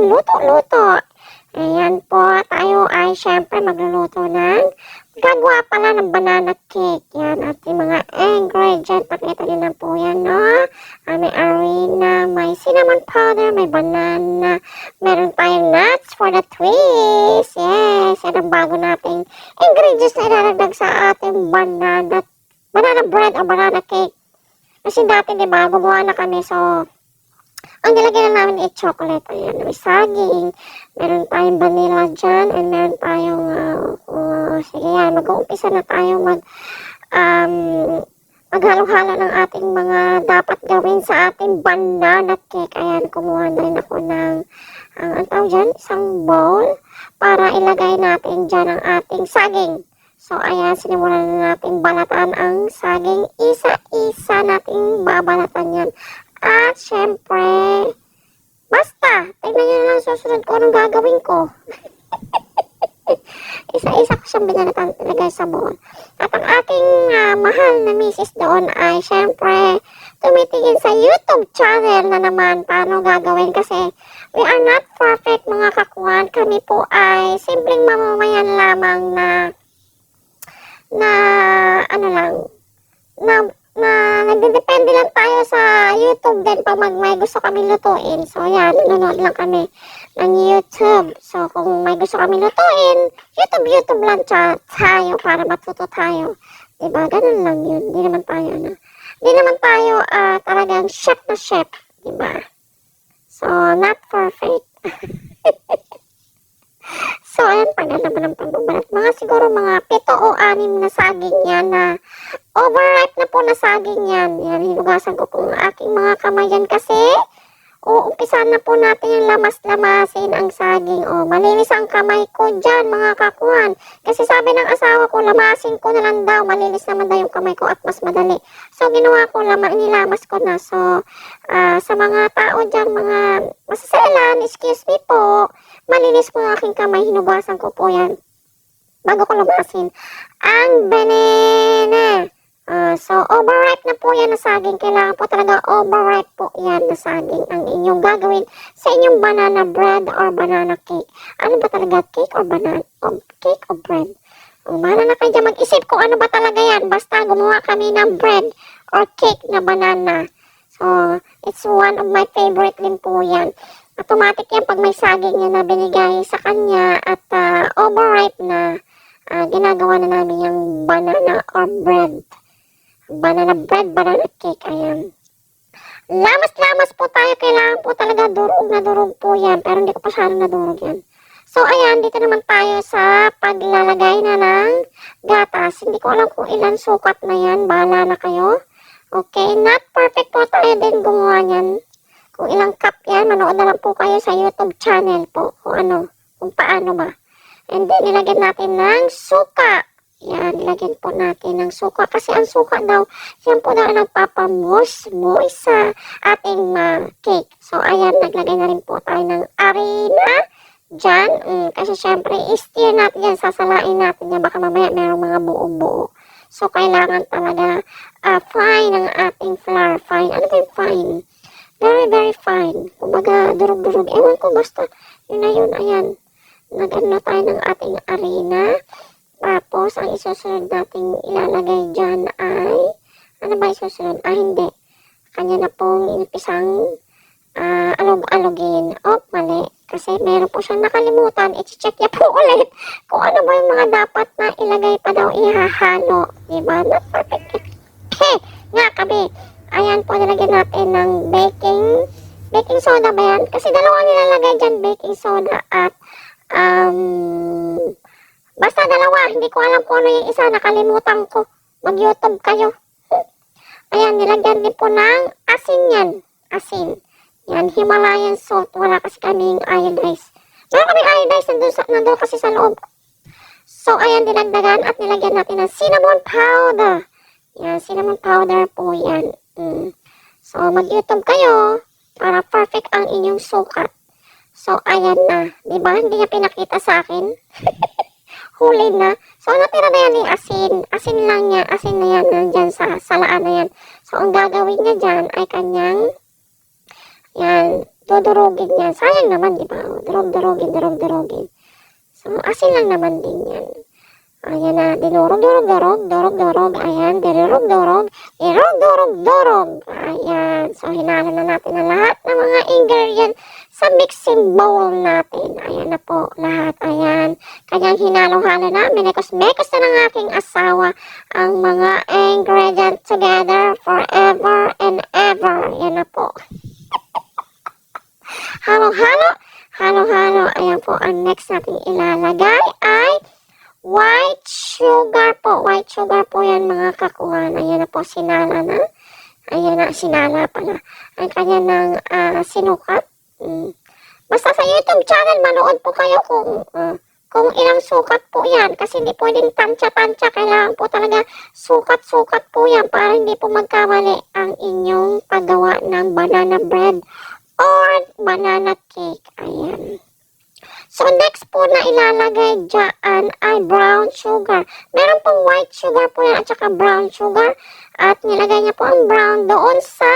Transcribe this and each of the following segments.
luto-luto. Ayan po, tayo ay syempre magluluto ng gagawa pala ng banana cake. Yan, ating mga ingredient. Pakita din na po yan, no? May arena, may cinnamon powder, may banana. Meron tayong nuts for the twist. Yes, yan ang bago nating ingredients na ilalagdag sa ating banana bread o banana cake. Kasi dati, di ba, gumawa na kami, so ang nilagyan na namin ay chocolate. Ayan, may saging. Meron tayong vanilla dyan. And meron tayong, sige yan, mag-uumpisa na tayo maghalo-halo ng ating mga dapat gawin sa ating banana cake. Ayan, kumuha na rin ako ng, ang tawag dyan, isang bowl para ilagay natin dyan ang ating saging. So, ayan, sinimulan na natin balatan ang saging. Isa-isa nating babalatan yan. At, syempre, basta, tignan nyo na lang susunod ko anong gagawin ko. Isa-isa ko siyang binalatan ilagay sa bowl. At ang aking mahal na misis doon ay, syempre, tumitingin sa YouTube channel na naman paano gagawin kasi we are not perfect mga kakuhan. Kami po ay simpleng mamamayan lamang nagdedepende lang tayo sa YouTube din pag may gusto kami lutuin. So, yan, nanonood lang kami ng YouTube. So, kung may gusto kami lutuin, YouTube lang tayo para matuto tayo. Diba? Ganun lang yun. Di naman tayo, talagang chef na chef. Diba? So, not perfect. So, ayan, paganda ba ng pagbabalat? Siguro mga 7 o 6 na saging yan na overripe na po na saging yan. Yan, hinugasan ko po ang aking mga kamay yan kasi umpisan na po natin yung lamas-lamasin ang saging. Malinis ang kamay ko dyan, mga kakuhan. Kasi sabi ng asawa ko, lamasin ko na lang daw. Malinis naman daw yung kamay ko at mas madali. So, ginawa ko, nilamas ko na. So, sa mga tao dyan, mga masaselan, excuse me po, malinis po ang aking kamay. Hinugasan ko po yan bago ko lamasin ang banana. So, overripe na po yan na saging. Kailangan po talaga overripe po yan na saging ang inyong gagawin sa inyong banana bread or banana cake. Ano ba talaga? Cake or banana? Cake or bread? Mahala na kayo dyan mag-isip kung ano ba talaga yan. Basta gumawa kami ng bread or cake na banana. So, it's one of my favorite din po yan. Automatic yan pag may saging yan na binigay sa kanya at overripe na, ginagawa na namin yung banana or bread. Banana bread, banana cake, ayan. Lamas-lamas po tayo, kailangan po talaga durog na durog po yan, pero hindi ko pa masyadong nadurog yan. So, ayan, dito naman tayo sa paglalagay na ng gatas. Hindi ko alam kung ilan sukat na yan, bahala na kayo. Okay, not perfect po tayo din gumawa niyan. Kung ilang cup yan, manood na lang po kayo sa YouTube channel po, kung paano ba. And then, nilagyan natin ng suka. Yan, nilagyan po natin ng suka. Kasi ang suka daw, yan po daw nagpapamoist sa ating cake. So, ayan, naglagay na rin po tayo ng arena dyan. Kasi syempre, i-stir natin yan, sasalain natin yan. Baka mamaya mayroong mga buo-buo. So, kailangan talaga fine ang ating flour. Fine. Ano ba yung fine? Very, very fine. Kumbaga, durog-durog. Ewan ko, basta. Yun na yun, ayan. Nag-ano tayo ng ating arena. Tapos, ang isusunod natin ilalagay dyan ay, ano ba isusunod? Hindi. Kanya na pong inipisang alog-alogin. Mali. Kasi meron po siyang nakalimutan. I-check niya po ulit kung ano ba yung mga dapat na ilagay pa daw ihahalo. Diba? Not perfect. Nga kami. Ayan po, nilagyan natin ng baking soda ba yan? Kasi dalawa nilalagay dyan, baking soda at basta dalawa, hindi ko alam kung ano yung isa, nakalimutan ko. Mag-YouTube kayo. Ayan, nilagyan din po ng asin yan. Asin. Yan, Himalayan salt. Wala kasi kaming iodized. Meron kaming iodized, nandun kasi sa loob. So, ayan, dinagdagan at nilagyan natin ng cinnamon powder. Yan, cinnamon powder po yan. So, mag-YouTube kayo para perfect ang inyong sukat. So, ayan na. Diba? Hindi niya pinakita sa akin. Huli na. So, natira na yan yung asin. Asin lang niya. Asin na yan. Nandyan sa salaan na yan. So, ang gagawin niya dyan ay kanyang yan, dudurugin yan. Sayang naman, di ba? Durug-durugin. So, asin lang naman din yan. Ayan na, durug. Ayan, durug. Ayan. So, hinalo na natin na lahat ng mga ingredients sa mixing bowl natin. Ayan na po, lahat. Ayan. Kanyang hinalo-halo na. Mekos na ng aking asawa ang mga ingredients together forever and ever. Ayan na po. Halo-halo. Ayan po, ang next natin ilalagay ay white sugar po. White sugar po yan mga kakuhan. Ayan na po, sinala na. Ayan na, sinala pala. Ang kanya ng sinukat. Basta sa YouTube channel, manood po kayo kung ilang sukat po yan. Kasi hindi pwedeng tansya-tansya. Kailangan po talaga sukat-sukat po yan para hindi po magkamali ang inyong paggawa ng banana bread or banana cake. Ayan. So, next po na ilalagay dyan ay brown sugar. Meron pong white sugar po yan at saka brown sugar. At nilagay niya po ang brown doon sa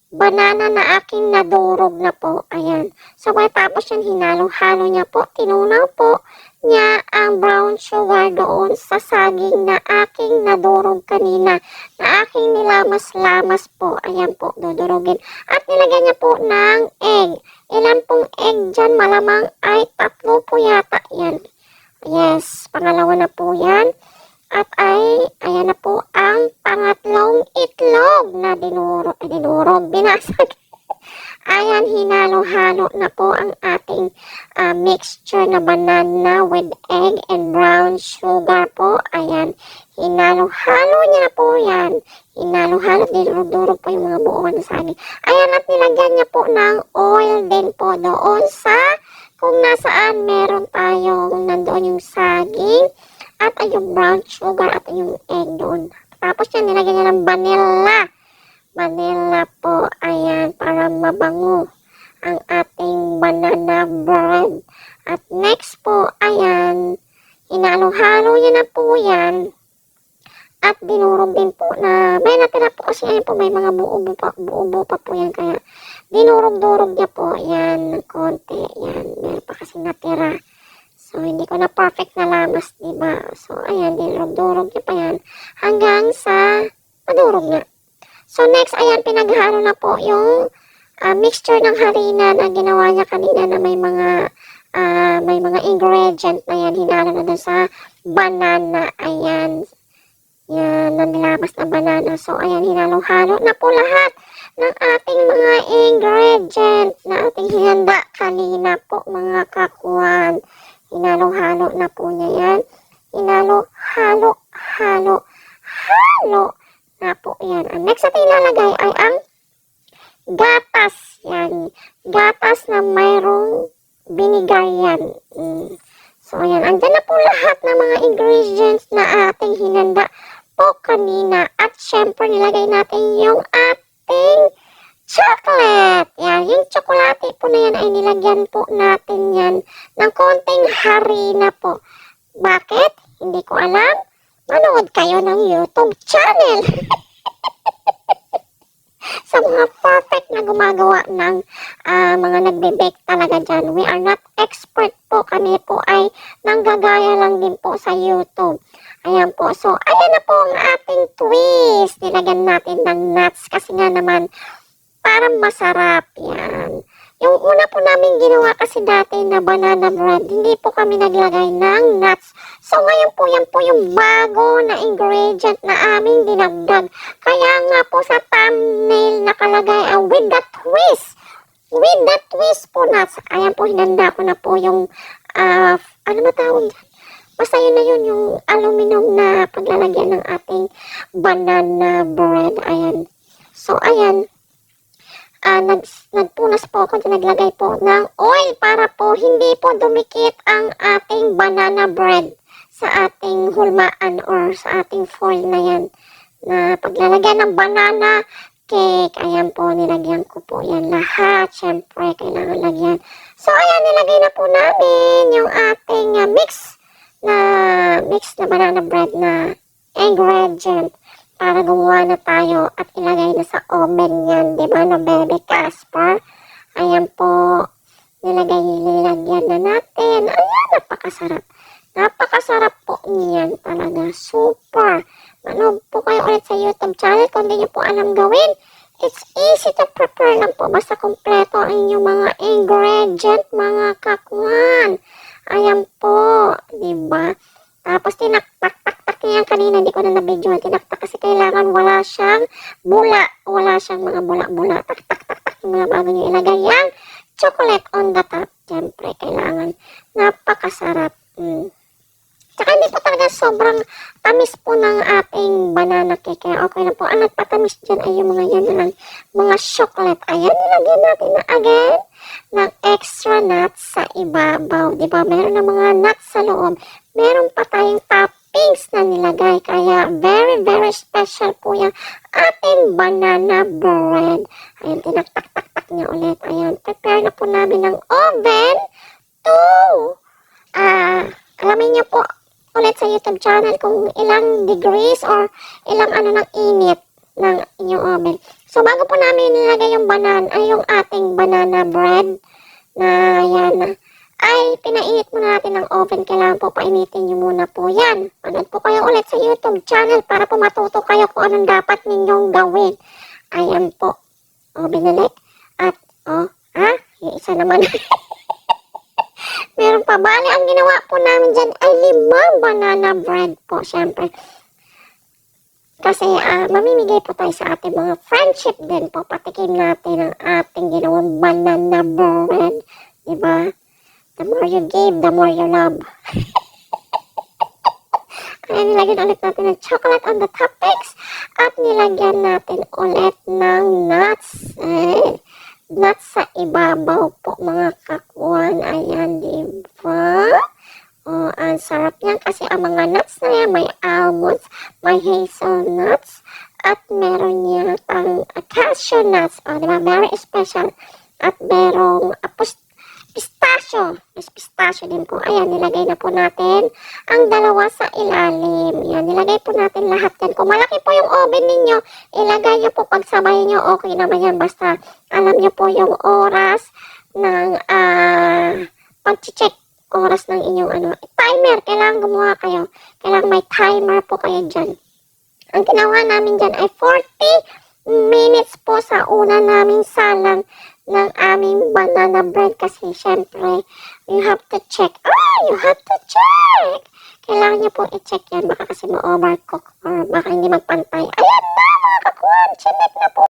banana na aking nadurog na po. Ayan. So, tapos yan, hinalo-halo niya po. Tinunaw po niya ang brown sugar doon sa saging na aking nadurog kanina. Na aking nilamas-lamas po. Ayan po, dudurugin. At nilagay niya po ng egg. Ilan pong egg dyan? Malamang ay 3 po yata yan. Yes, pangalawa na po yan. At ayan na po ang pangatlong itlog na dinurog, binasag. Ayan, hinalo-halo na po ang ating mixture na banana with egg and brown sugar po. Ayan, hinalo-halo niya na po yan. Hinalo-halo, dinurog-durog po yung mga buo na saging. Ayan, at nilagyan niya po ng oil din po doon sa kung nasaan meron tayong nandoon yung saging at yung brown sugar at yung egg doon. Tapos yan, nilagyan niya ng vanilla po, ayan, para mabango ang ating banana bread. At next po, ayan, hinalo-halo niya na po yan. At dinurog din po na, may natira po kasi ayan po, may mga buo pa po yan. Kaya dinurog-durog niya po, ayan, ng konti, ayan, meron pa kasi natira. So, hindi ko na perfect na lamas, diba? So, ayan, dinurog-durog niya pa yan hanggang sa madurog niya. So, next, ayan, pinaghalo na po yung mixture ng harina na ginawa niya kanina na may mga ingredient na yan. Hinalo na doon sa banana. Ayan. Yan, nanilabas na banana. So, ayan, hinalo-halo na po lahat ng ating mga ingredient na ating hinanda kanina po, mga kakuan. Hinalo-halo na po niya yan. Hinalo na po yan. Ang next natin ilalagay ay ang gatas. Yan. Gatas na mayroong vinegar yan. So, ayan. Andyan na po lahat ng mga ingredients na ating hinanda po kanina. At syempre, nilagay natin yung ating chocolate. Yan. Yung tsokolate po na yan ay nilagyan po natin yan ng konting harina po. Bakit? Hindi ko alam. Manood kayo ng YouTube channel. Sa mga perfect na gumagawa ng mga nagbe-bake talaga dyan. We are not expert po. Kami po ay nanggagaya lang din po sa YouTube. Ayan po. So, ayan na po ang ating twist. Nilagyan natin ng nuts kasi nga naman parang masarap yan. Yung una po namin ginawa kasi dati na banana bread, hindi po kami naglagay ng nuts. So ngayon po, yan po yung bago na ingredient na aming dinagdag. Kaya nga po sa thumbnail nakalagay with the twist. With the twist po nuts. Ayan po, hinanda ko na po yung, ano ba tawag dyan? Basta yun na yun, yung aluminum na paglalagyan ng ating banana bread. Ayan. So ayan. Nagpunas po ako, naglagay po ng oil para po hindi po dumikit ang ating banana bread sa ating hulmaan or sa ating foil na yan. Na paglalagyan ng banana cake, ayan po, nilagyan ko po yan lahat. Siyempre, kailangan lagyan. So, ayan, nilagay na po namin yung ating mix na banana bread na ingredient. Para gumawa na tayo at ilagay na sa oven yan, di ba, na Bebe Casper? Ayan po, nilagyan na natin. Ayan, napakasarap. Napakasarap po niyan talaga. Super. Manood po kayo ulit sa YouTube channel kung hindi nyo po alam gawin. It's easy to prepare lang po. Basta kompleto ang inyong mga ingredient, mga kakwan. Ayan po. Diba? Tapos tinaktak-tak niya kanina. Hindi ko na na-video. Tinaktak kasi kailangan wala siyang bula. Wala siyang mga bula-bula. Tak-tak-tak muna bago nyo ilagay yung chocolate on the top. Siyempre, kailangan. Napakasarap. Tsaka hindi po talaga sobrang tamis po ng ating banana cake. Kaya okay na po. Ang nagpatamis dyan ay yung mga yan lang, mga chocolate. Ayan, nilagyan natin na again ng extra nuts sa ibabaw. Diba? Meron na mga nuts sa loob. Meron pa tayong toppings na nilagay. Kaya very, very special po yung ating banana bread. Ayan, tinaktak-tak-tak niya ulit. Ayan, prepare na po namin ng oven to alamin niyo po ulit sa YouTube channel kung ilang degrees or ilang ng init ng inyong oven. So, bago po namin nilagay yung yung ating banana bread na yan, ay pinainit muna natin ng oven. Kailangan po painitin nyo muna po yan. Manood po kayo ulit sa YouTube channel para po matuto kayo kung anong dapat ninyong gawin. Ayan po. O, binalik. At, yung isa naman. Meron pa. Bali, ang ginawa po namin dyan ay 5 banana bread po, syempre. Kasi mamimigay po tayo sa ating mga friendship din po. Patikim natin ang ating ginawang banana bread. Diba? The more you give, the more you love. Kaya nilagyan ulit natin ng chocolate on the toppings. At nilagyan natin ulit ng nuts. Nuts sa ibabaw po mga kakwan. Ayan, diba? O, ang sarap yan kasi ang mga nuts na yan, may almonds, may hazelnuts, at meron niya cashew nuts. O, diba? Very special. At merong pistachio. Yes, pistachio din po. Ayan, nilagay na po natin ang dalawa sa ilalim. Yan, nilagay po natin lahat yan. Kung malaki po yung oven ninyo, ilagay nyo po pagsabay nyo. Okay naman yan. Basta alam nyo po yung oras ng pag-check. Oras ng inyong timer. Kailangan gumawa kayo. Kailangan may timer po kayo dyan. Ang ginawa namin dyan ay 40 minutes po sa una naming salang ng aming banana bread kasi syempre you have to check. You have to check. Kailangan nyo po i-check yan. Baka kasi ma-overcook or baka hindi magpantay. Ayan na mga kakuan. Chinek na po.